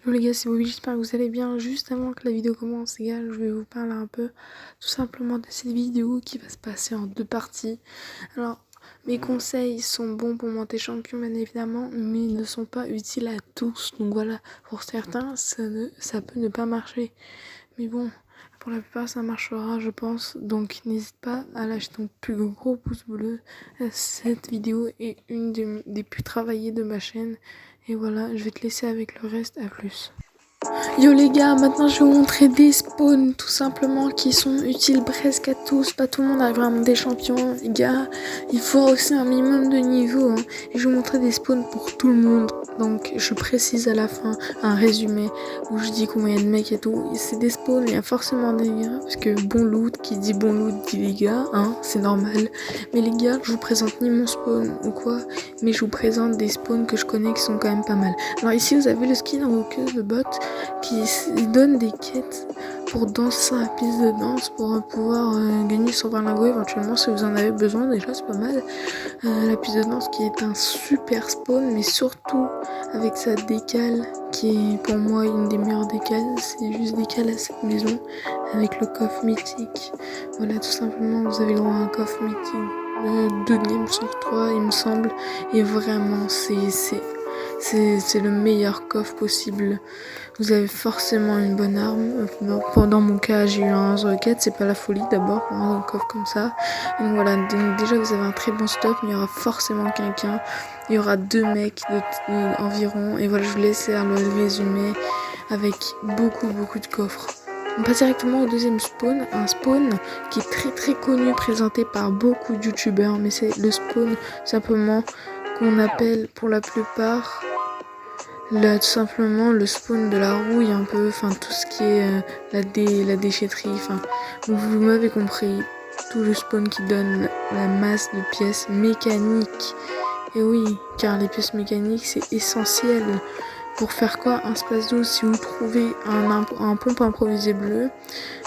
Yo les gars, c'est Bobby, j'espère que vous allez bien. Juste avant que la vidéo commence, les gars, je vais vous parler un peu tout simplement de cette vidéo qui va se passer en deux parties. Alors, mes conseils sont bons pour monter champion, bien évidemment, mais ils ne sont pas utiles à tous. Donc voilà, pour certains, ça peut ne pas marcher. Mais bon, pour la plupart, ça marchera, je pense. Donc n'hésite pas à lâcher ton plus gros pouce bleu. Cette vidéo est une des plus travaillées de ma chaîne. Et voilà, je vais te laisser avec le reste. À plus. Yo les gars, maintenant je vais vous montrer des spawns tout simplement qui sont utiles presque à tous. Pas tout le monde arrive à monter champion, les gars. Il faut aussi un minimum de niveau. Hein. Et je vais vous montrer des spawns pour tout le monde. Donc je précise à la fin un résumé où je dis combien il y a de mecs et tout. C'est des spawns, il y a forcément des gars. Parce que bon loot, qui dit bon loot dit les gars, hein, c'est normal. Mais les gars, je vous présente ni mon spawn ou quoi, mais je vous présente des spawns que je connais qui sont quand même pas mal. Alors ici vous avez le skin en roqueuse de bot qui donne des quêtes pour danser sur la piste de danse pour pouvoir gagner sur Berlingo éventuellement si vous en avez besoin. Déjà c'est pas mal. La piste de danse qui est un super spawn, mais surtout avec sa décale qui est pour moi une des meilleures décales. C'est juste décale à cette maison avec le coffre mythique. Voilà, tout simplement vous avez le droit à un coffre mythique 2 games sur 3 il me semble, et vraiment c'est le meilleur coffre possible. Vous avez forcément une bonne arme. Pendant mon cas, j'ai eu un 1-4, c'est pas la folie d'abord pour un coffre comme ça. Donc voilà, donc déjà vous avez un très bon stop, mais il y aura forcément quelqu'un. Il y aura 2 mecs environ. Et voilà, je vous laisse faire le résumé avec beaucoup de coffres. On passe directement au deuxième spawn, un spawn qui est très connu, présenté par beaucoup de youtubeurs, mais c'est le spawn simplement qu'on appelle pour la plupart là, tout simplement le spawn de la rouille un peu, enfin tout ce qui est la déchetterie, enfin vous m'avez compris, tout le spawn qui donne la masse de pièces mécaniques. Et oui, car les pièces mécaniques c'est essentiel. Pour faire quoi? Un space 12, si vous trouvez un pompe improvisé bleu,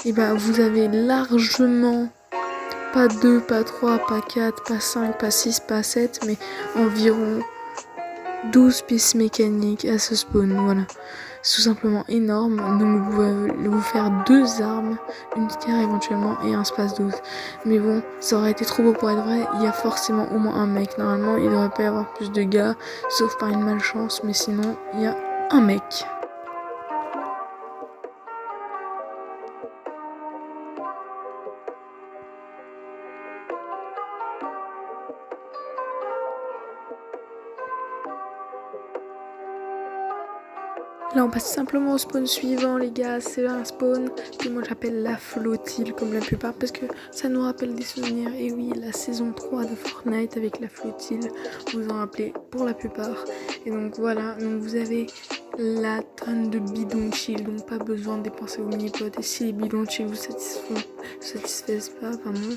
et bah vous avez largement pas 2, pas 3, pas 4, pas 5, pas 6, pas 7, mais environ 12 pistes mécaniques à ce spawn, voilà. C'est tout simplement énorme, donc vous pouvez vous faire 2 armes, une pierre éventuellement et un space 12. Mais bon, ça aurait été trop beau pour être vrai, il y a forcément au moins un mec. Normalement, il devrait pas y avoir plus de gars, sauf par une malchance, mais sinon, il y a un mec. Là on passe simplement au spawn suivant les gars, c'est un spawn que moi j'appelle la flottille comme la plupart parce que ça nous rappelle des souvenirs. Et oui, la saison 3 de Fortnite avec la flottille, vous en rappelez pour la plupart. Et donc voilà, donc vous avez la tonne de bidons de shield, donc pas besoin de dépenser vos mini-potes. Et si les bidons de shield vous satisfaisent pas, pardon,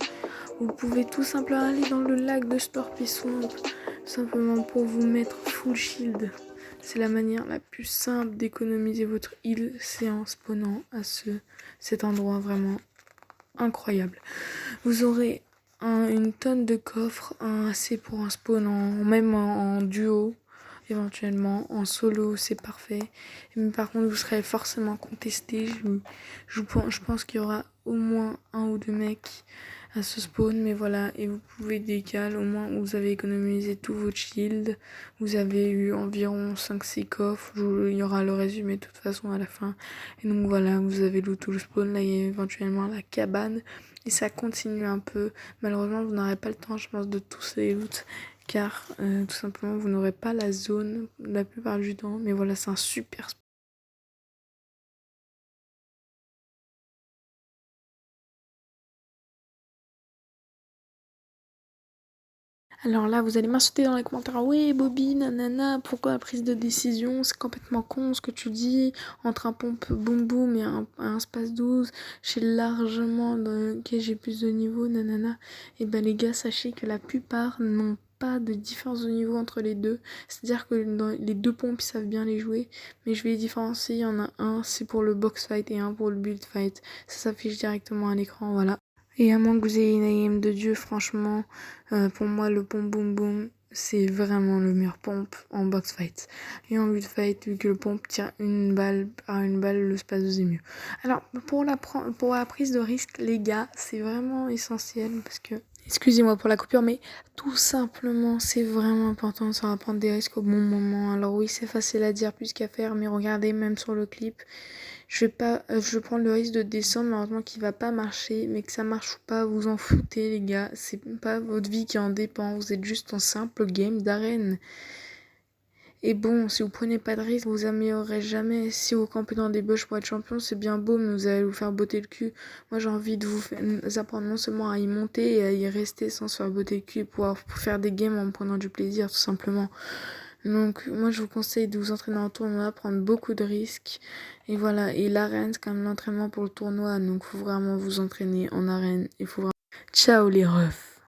vous pouvez tout simplement aller dans le lac de Storpy Swamp, simplement pour vous mettre full shield. C'est la manière la plus simple d'économiser votre heal, c'est en spawnant à cet endroit vraiment incroyable. Vous aurez une tonne de coffres, assez pour un spawn, même en duo, éventuellement en solo, c'est parfait. Mais par contre, vous serez forcément contesté. Je pense qu'il y aura au moins 1 ou 2 mecs à ce spawn, mais voilà, et vous pouvez décaler, au moins vous avez économisé tout votre shield, vous avez eu environ 5-6 coffres, il y aura le résumé de toute façon à la fin, et donc voilà, vous avez tout le spawn, là il y a éventuellement la cabane, et ça continue un peu. Malheureusement vous n'aurez pas le temps je pense de tous les loot, car tout simplement vous n'aurez pas la zone la plupart du temps, mais voilà, c'est un super spawn. Alors là, vous allez m'insulter dans les commentaires. Ouais, Bobby, nanana, pourquoi la prise de décision? C'est complètement con ce que tu dis. Entre un pompe boum boum et un space 12, j'ai largement que j'ai plus de niveau, nanana. Et ben les gars, sachez que la plupart n'ont pas de différence de niveau entre les deux. C'est-à-dire que dans les 2 pompes, ils savent bien les jouer. Mais je vais les différencier. Il y en a un, c'est pour le box fight et un pour le build fight. Ça s'affiche directement à l'écran, voilà. Et à moins que vous ayez une aim de dieu, franchement, pour moi, le pom boum boum, c'est vraiment le meilleur pompe en box fight. Et en lutte fight, vu que le pompe tire une balle par une balle, le spasme est mieux. Alors, pour la prise de risque, les gars, c'est vraiment essentiel parce que, excusez-moi pour la coupure, mais tout simplement, c'est vraiment important de savoir prendre des risques au bon moment. Alors oui, c'est facile à dire plus qu'à faire, mais regardez, même sur le clip, je vais prendre le risque de descendre, malheureusement qu'il va pas marcher, mais que ça marche ou pas, vous en foutez les gars, c'est pas votre vie qui en dépend, vous êtes juste en simple game d'arène. Et bon, si vous prenez pas de risque, vous améliorerez jamais. Si vous campez dans des bush pour être champion, c'est bien beau, mais vous allez vous faire botter le cul. Moi, j'ai envie de vous apprendre non seulement à y monter et à y rester sans se faire botter le cul et pouvoir faire des games en me prenant du plaisir, tout simplement. Donc, moi, je vous conseille de vous entraîner en tournoi, prendre beaucoup de risques. Et voilà. Et l'arène, c'est quand même l'entraînement pour le tournoi. Donc, faut vraiment vous entraîner en arène. Il faut vraiment... Ciao les refs!